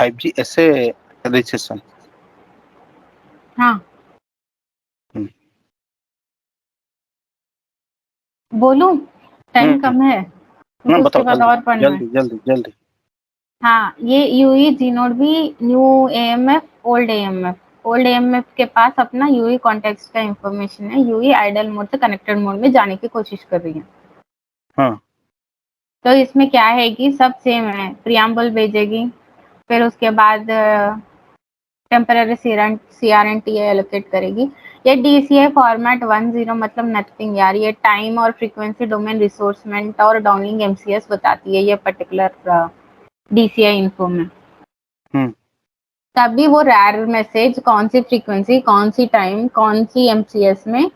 5G ऐसे registration. हाँ हम्म, बोलूं, टाइम कम है ना क्योंकि उसके बताओ बाद जल्दी और पढ़ना है। जल्दी जल्दी जल्दी। हाँ, ये यूई जी नोड भी new AMF old AMF, old AMF के पास अपना यूई कॉन्टेक्स्ट का इंफॉर्मेशन है, यूई आइडल मोड से कनेक्टेड मोड में जाने की कोशिश कर रही है। हाँ तो इसमें क्या है कि सब सेम है, प्रियम्बल भेजेगी, फिर उसके बाद टेम्पररी सीआरएनटी एलोकेट करेगी। ये डीसीए फॉर्मेट 10 मतलब नथिंग यार, ये टाइम और फ्रीक्वेंसी डोमेन रिसोर्समेंट और डाउनलिंक एमसीएस बताती है ये पर्टिकुलर डीसीआई इन्फो में। हम्म तभी वो रैर मैसेज कौन सी फ्रीक्वेंसी, कौन सी टाइम, कौन सी एमसीएस में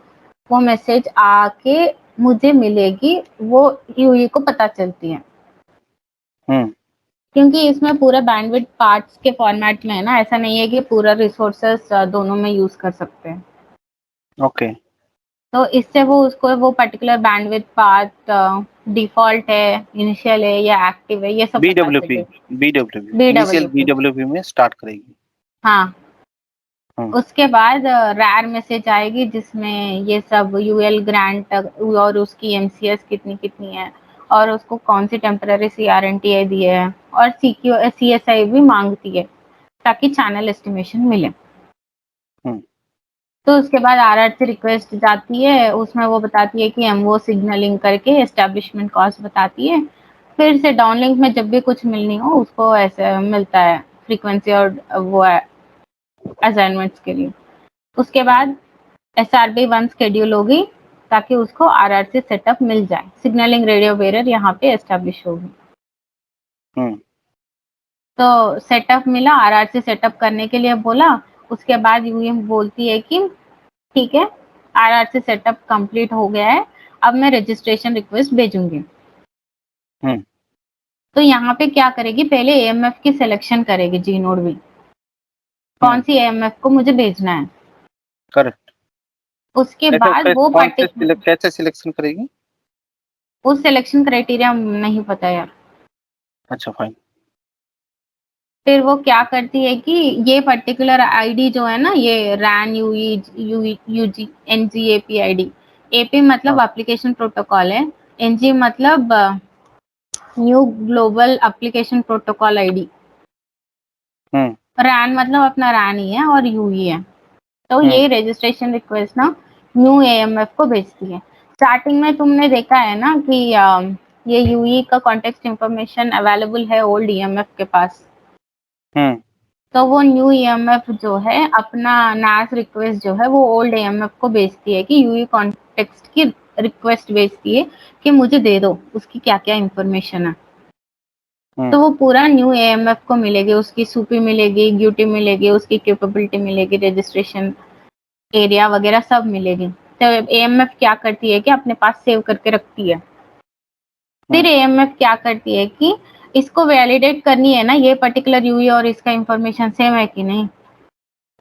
वो मैसेज आके मुझे मिलेगी, वो यूई को पता चलती है। हम्म क्योंकि इसमें पूरा बैंडविड्थ पार्ट्स के फॉर्मेट में है ना, ऐसा नहीं है कि पूरा रिसोर्सेस दोनों में यूज कर सकते हैं। ओके। तो इससे वो उसको वो पर्टिकुलर बैंडविड्थ पार्ट डिफॉल्ट है, इनिशियल है या एक्टिव है, ये सब पता बीडब्ल्यूपी, चलेगा। बीडब्ल्यूपी इनिशियल बीडब्ल्यूपी, बीडब्ल्यूपी में स्टार्ट करेगी। हाँ। हाँ उसके बाद रैर मैसेज आएगी जिसमें ये सब यूएल ग्रांट और उसकी एमसीएस कितनी कितनी है, और उसको कौन सी टेम्पररी सीआरएनटीए दी है, और सीएसआई भी मांगती है ताकि चैनल एस्टिमेशन मिले। हम्म तो उसके बाद आरआर से रिक्वेस्ट जाती है, उसमें वो बताती है कि एमओ सिग्नलिंग करके एस्टेब्लिशमेंट कॉस्ट बताती है। फिर से डाउनलिंक में जब भी कुछ मिलनी हो उसको ऐसे मिलता है फ्रीक्वेंसी और वो असाइनमेंट्स के लिए। उसके हम्म बाद एसआरबी 1 शेड्यूल होगी ताकि उसको आरआरसी सेटअप मिल जाए, सिग्नलिंग रेडियो बेरर यहाँ पे एस्टेब्लिश होगी। हम्म तो सेटअप मिला, आरआरसी सेटअप करने के लिए बोला। उसके बाद यूएम बोलती है कि ठीक है, आरआरसी सेटअप कंप्लीट हो गया है, अब मैं रजिस्ट्रेशन रिक्वेस्ट भेजूंगी। हम्म तो यहाँ पे क्या करेगी, पहले एएमएफ की सिलेक्शन करेगी जी नोड भी, कौन हम्म सी एएमएफ को मुझे भेजना है। करेक्ट। उसके बाद वो कैसे सिलेक्शन करेगी? उस सिलेक्शन क्राइटेरिया नहीं पता यार। अच्छा फाइन। फिर वो क्या करती है कि ये पर्टिकुलर आईडी जो है ना, ये RAN UE NGAP ID, AP मतलब हाँ एप्लीकेशन प्रोटोकॉल है, एनजी मतलब new global application protocol ID, hmm RAN मतलब अपना रैन ही है और यू ही है। तो हम्म ये रजिस्ट्रेशन रिक्वेस्ट ना न्यू एएमएफ को भेजती है। स्टार्टिंग में तुमने देखा है ना कि ये यूई का कॉन्टेक्स्ट इंफॉर्मेशन अवेलेबल है ओल्ड ईएमएफ के पास। हम्म तो वो न्यू ईएमएफ जो है अपना नास रिक्वेस्ट जो है वो ओल्ड ईएमएफ को भेजती है कि यूई कॉन्टेक्स्ट की रिक्वेस्ट भेजती है कि मुझे दे दो उसकी क्या क्या इंफॉर्मेशन है। तो वो पूरा न्यू एएमएफ को मिलेगी, उसकी सूपी मिलेगी, ग्यूटी मिलेगी, उसकी कैपेबिलिटी मिलेगी, रजिस्ट्रेशन एरिया वगैरह सब मिलेगी। तो एएमएफ क्या करती है कि अपने पास सेव करके रखती है। फिर हम्म एएमएफ क्या करती है कि इसको वैलिडेट करनी है ना, ये पर्टिकुलर यूई और इसका इंफॉर्मेशन सेम है कि नहीं।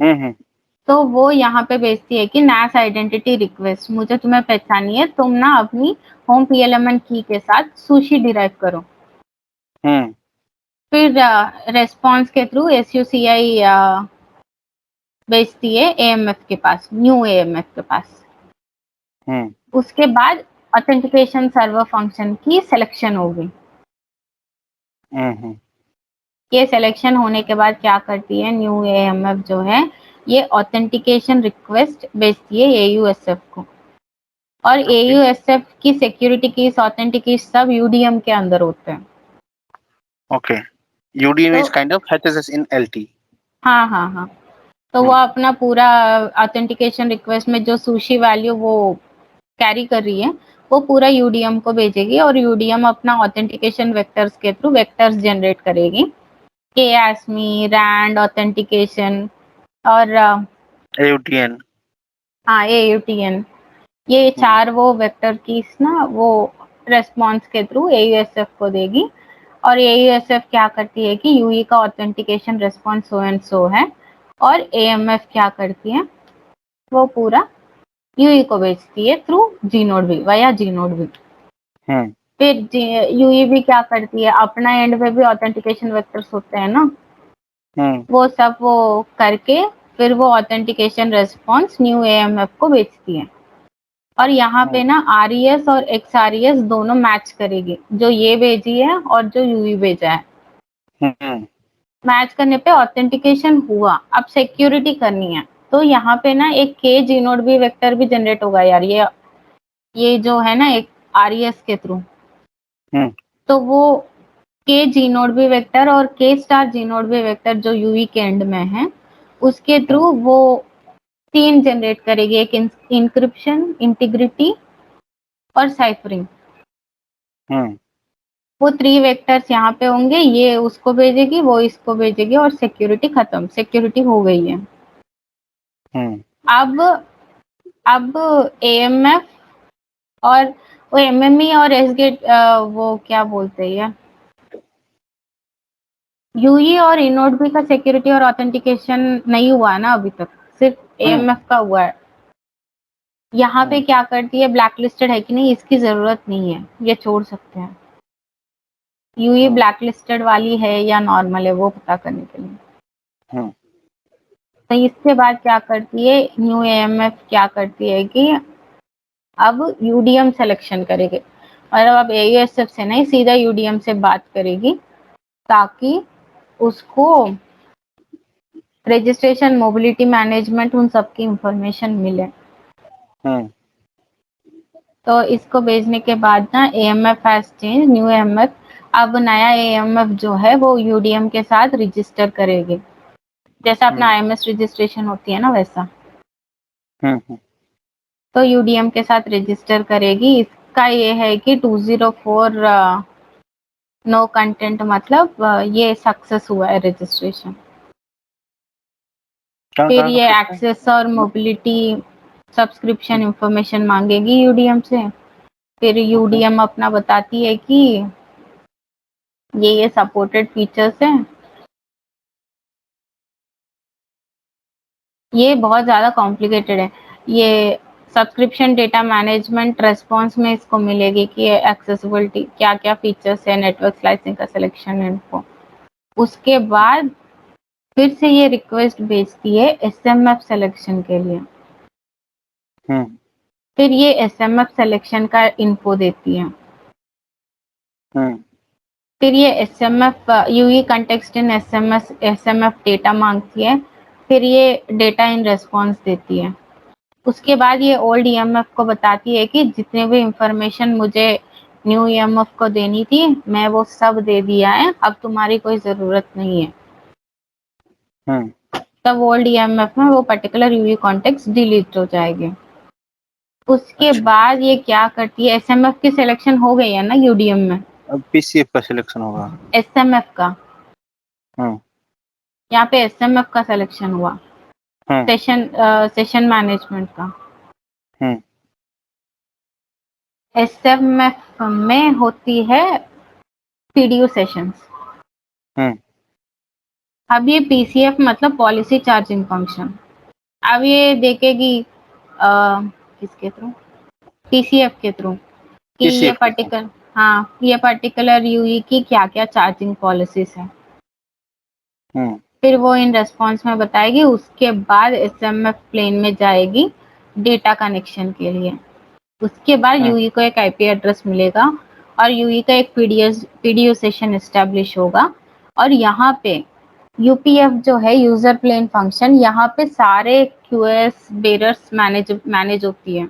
हम्म तो वो यहाँ पे भेजती है कि नास आइडेंटिटी रिक्वेस्ट, मुझे तुम्हें पहचानी है, तुम ना अपनी होम पीएलएमएन की के साथ सुशी डिराइव करो। हम्म फिर रेस्पॉन्स के थ्रू एसयूसीआई भेजती है एएमएफ के पास, न्यू एएमएफ के पास। हम्म उसके बाद ऑथेंटिकेशन सर्वर फंक्शन की सिलेक्शन होगी। हम्म ये सिलेक्शन होने के बाद क्या करती है न्यू एएमएफ जो है, ये ऑथेंटिकेशन रिक्वेस्ट भेजती है एयूएसएफ को, और ओके एयूएसएफ की सिक्योरिटी कीज, ऑथेंटिकेशन सब यूडीएम के अंदर होते हैं। ओके। यूडीएम तो is kind of HSS in LT. हाँ हाँ हाँ, तो वो हम्म अपना पूरा ऑथेंटिकेशन रिक्वेस्ट में जो सुशी वैल्यू वो कैरी कर रही है वो पूरा यूडीएम को भेजेगी, और यूडीएम अपना ऑथेंटिकेशन वेक्टर्स के थ्रू वेक्टर्स जनरेट करेगी, केएसमी, रैंड, ऑथेंटिकेशन और एयूटीएन। हाँ एयूटीएन, ये हम्म चार वो वेक्टर कीज ना वो रेस्पॉन्स के थ्रू एयूएसएफ को देगी। और एयूएसएफ क्या करती है कि यूई का authentication response so and so है, और एएमएफ क्या करती है वो पूरा यूई को भेजती है थ्रू जी नोड भी, वाया जी नोड भी। हम्म फिर यूई भी क्या करती है, अपना एंड पे भी ऑथेंटिकेशन वेक्टर्स होते हैं ना, वो सब वो करके फिर वो ऑथेंटिकेशन रेस्पॉन्स न्यू एएमएफ को भेजती है। और यहाँ पे ना आरईएस और एक्सआरईएस दोनों मैच करेगी, जो ये भेजी है और जो यूई भेजा है। मैच करने पे ऑथेंटिकेशन हुआ। अब सिक्योरिटी करनी है, तो यहाँ पे ना एक के जी नोड बी वेक्टर भी जनरेट होगा यार, ये जो है ना एक आरईएस के थ्रू। तो वो के जी नोड बी वेक्टर और के स्टार जी नोड बी वेक्टर जो यूई के एंड में है, उसके थ्रू वो 3 जनरेट करेगी, एक इंक्रिप्शन, इंटीग्रिटी और साइफरिंग। वो 3 वेक्टर्स यहाँ पे होंगे, ये उसको भेजेगी, वो इसको भेजेगी और सिक्योरिटी खत्म, सिक्योरिटी हो गई है। अब एएमएफ और वो एमएमई और एस गेट, वो क्या बोलते हैं, यूई और इनोड का सिक्योरिटी और ऑथेंटिकेशन नहीं हुआ है ना अभी तक, सिर्फ एएमएफ का हुआ है। यहाँ पे क्या करती है, ब्लैक लिस्टेड है कि नहीं इसकी जरूरत नहीं है, ये छोड़ सकते हैं। यूई ब्लैक लिस्टेड वाली है या नॉर्मल है वो पता करने के लिए। तो इसके बाद क्या करती है न्यू एएमएफ, क्या करती है कि अब यूडीएम सिलेक्शन करेगी, और अब एयूएसएफ से नहीं सीधा यूडीएम से बात करेगी, ताकि उसको रजिस्ट्रेशन, मोबिलिटी मैनेजमेंट, उन सब की इंफॉर्मेशन मिले। तो इसको भेजने के बाद ना AMF has change, new AMF अब नया एएमएफ जो है वो यूडीएम के साथ रजिस्टर करेगी, जैसा अपना आईएमएस रजिस्ट्रेशन होती है ना वैसा। तो यूडीएम के साथ रजिस्टर करेगी। इसका ये है कि 204 नो कंटेंट, मतलब ये सक्सेस हुआ है रजिस्ट्रेशन। फिर ये एक्सेस और मोबिलिटी सब्सक्रिप्शन इंफॉर्मेशन मांगेगी यूडीएम से। फिर यूडीएम अपना बताती है कि ये सपोर्टेड फीचर्स हैं। ये बहुत ज़्यादा कॉम्प्लिकेटेड है। ये सब्सक्रिप्शन डेटा मैनेजमेंट रेस्पॉन्स में इसको मिलेगी कि एक्सेसिबिलिटी क्या क्या फीचर्स है, नेटवर्क स्लाइसिंग का सिलेक्शन इनको। उसके बाद फिर से ये रिक्वेस्ट भेजती है एसएमएफ सिलेक्शन के लिए। फिर ये एसएमएफ सिलेक्शन का इन्फो देती है। फिर ये एसएमएफ यूई कंटेक्स्ट इन एसएमएफ डेटा मांगती है। फिर ये डेटा इन रेस्पॉन्स देती है। उसके बाद ये ओल्ड ईएमएफ को बताती है कि जितने भी इंफॉर्मेशन मुझे न्यू ईएमएफ को देनी थी मैं वो सब दे दिया है, अब तुम्हारी कोई जरूरत नहीं है। तब ओल्ड ईएमएफ में वो पर्टिकुलर यूई कॉन्टेक्स्ट डिलीट हो जाएगी। उसके बाद ये क्या करती है, एसएमएफ की सिलेक्शन हो गई है ना यूडीएम में, अब पीसीएफ का सिलेक्शन होगा, एसएमएफ का। यहाँ पे एसएमएफ का सिलेक्शन हुआ, सेशन मैनेजमेंट का। एसएमएफ में होती है पीडीयू सेशंस। अब ये पीसीएफ मतलब पॉलिसी चार्जिंग फंक्शन, अब ये देखेगी किसके थ्रू, पीसीएफ के थ्रू, कि ये पर्टिकुलर, हाँ ये पर्टिकुलर यूई की क्या क्या चार्जिंग पॉलिसीज है। फिर वो इन रेस्पॉन्स में बताएगी। उसके बाद एसएमएफ प्लेन में जाएगी डेटा कनेक्शन के लिए। उसके बाद यूई को एक आईपी एड्रेस मिलेगा और यूई का एक पीडीयू सेशन एस्टेब्लिश होगा। और यहाँ पे यूपीएफ जो है, यूजर प्लेन फंक्शन, यहाँ पे सारे क्यूएस बेरर्स मैनेज होती है।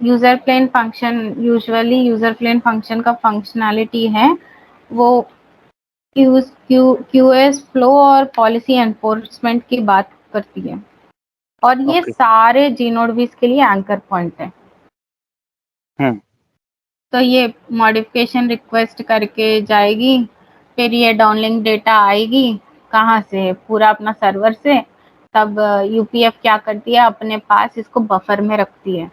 User plane function, usually user plane function का फंक्शनैलिटी है वो क्यूएस फ्लो और पॉलिसी एनफोर्समेंट की बात करती है। और ये सारे जीनोडबीज के लिए एंकर पॉइंट है। तो ये मॉडिफिकेशन रिक्वेस्ट करके जाएगी, फिर ये डाउनलिंक डेटा आएगी कहाँ से, पूरा अपना सर्वर से। तब यूपीएफ क्या करती है, अपने पास इसको बफर में रखती है।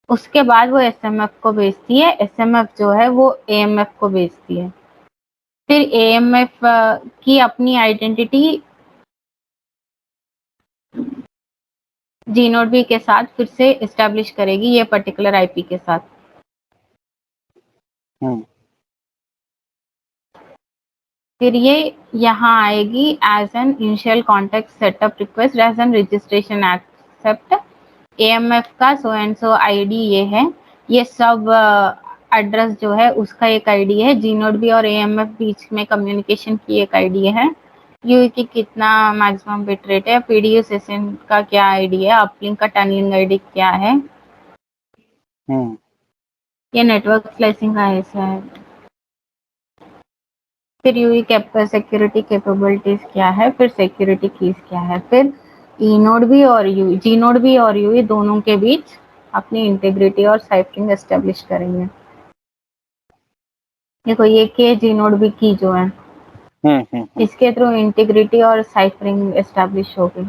उसके बाद वो एसएमएफ को भेजती है, एसएमएफ जो है वो एएमएफ को भेजती है। फिर एएमएफ की अपनी आइडेंटिटी जीनोड के साथ फिर से एस्टेब्लिश करेगी, ये पर्टिकुलर आईपी के साथ। फिर ये यहाँ आएगी as an initial context setup request as an registration accept AMF का सो एंड सो आईडी ये है, ये सब एड्रेस जो है उसका एक आईडी है, जीनोड भी और एएमएफ बीच में कम्युनिकेशन की एक आईडी है, यूई की कितना मैक्सिमम बिट रेट है, पीडीयू सेशन का क्या आईडी है, अपलिंक का टनलिंग आईडी क्या है, ये नेटवर्क स्लाइसिंग का ऐसा है। फिर यूई सिक्योरिटी कैपेबिलिटीज क्या है, फिर सिक्योरिटी कीज क्या है, फिर ई नोड भी और यूई, जी नोड भी और यूई दोनों के बीच अपनी इंटीग्रिटी और साइफरिंग एस्टेब्लिश करेंगे। देखो ये के जी नोड भी की जो है इसके थ्रू इंटीग्रिटी और साइफरिंग एस्टेब्लिश होगी।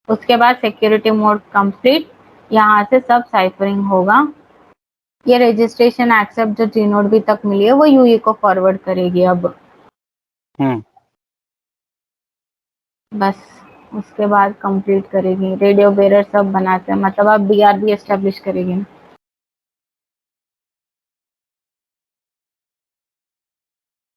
उसके बाद सिक्योरिटी मोड कंप्लीट, यहाँ से सब साइफरिंग होगा। ये रजिस्ट्रेशन एक्सेप्ट जो जी नोड भी तक मिली है वो यूई को फॉरवर्ड करेगी अब। बस उसके बाद कंप्लीट करेगी, रेडियो बेरर सब बनाते हैं, मतलब अब बीआरबी एस्टेब्लिश करेगी।